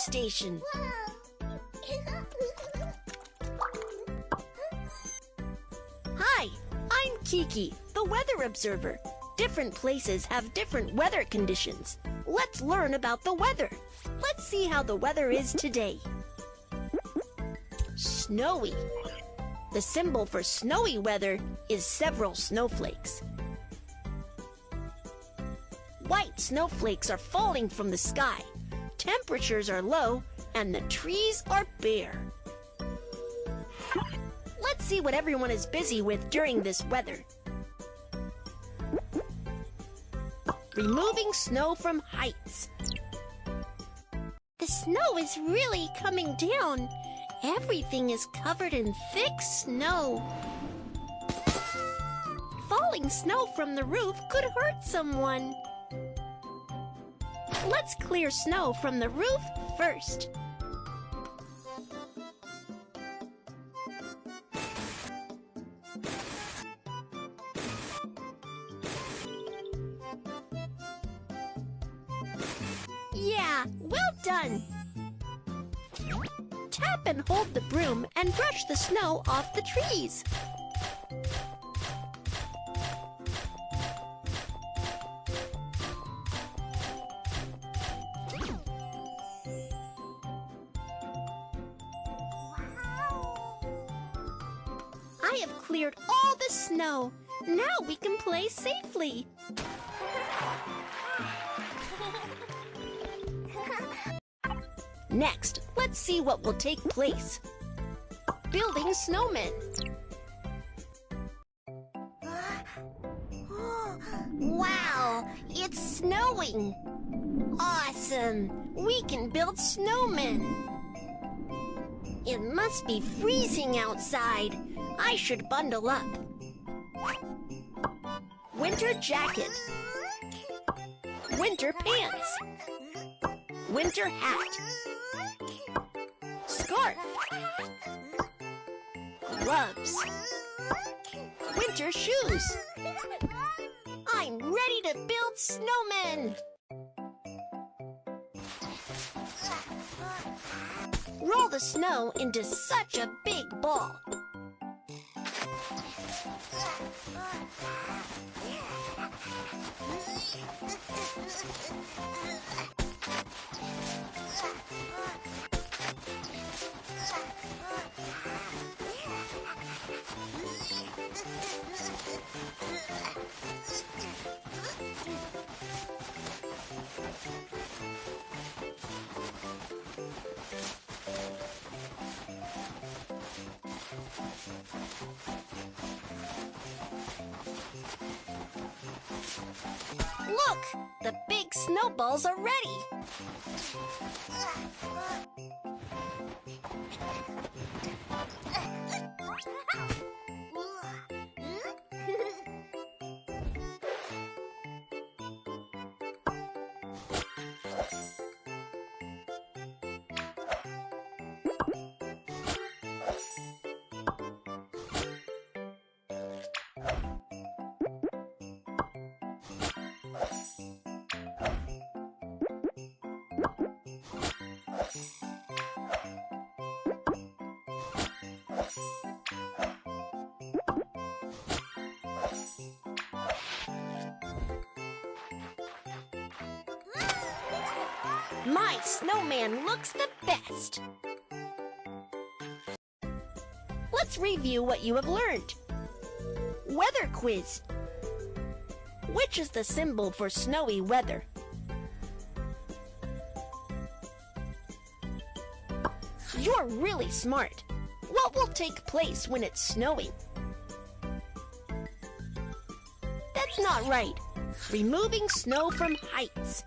station. Hi, I'm Kiki, the weather observer. Different places have different weather conditions. Let's learn about the weather. Let's see how the weather is today. Snowy. The symbol for snowy weather is several snowflakes. White snowflakes are falling from the sky. Temperatures are low and the trees are bare. Let's see what everyone is busy with during this weather. Removing snow from heights. The snow is really coming down. Everything is covered in thick snow. Falling snow from the roof could hurt someone. Let's clear snow from the roof first. Yeah, well done. Tap and hold the broom and brush the snow off the trees. I have cleared all the snow. Now we can play safely. Next, let's see what will take place. Building snowmen. Wow, it's snowing. Awesome, we can build snowmen. It must be freezing outside. I should bundle up. Winter jacket. Winter pants. Winter hat. Scarf. Gloves. Winter shoes. I'm ready to build snowmen. Roll the snow into such a big ball. Look, the big snowballs are ready. My snowman looks the best. Let's review what you have learned. Weather quiz. Which is the symbol for snowy weather? You're really smart. What will take place when it's snowing? That's not right. Removing snow from heights.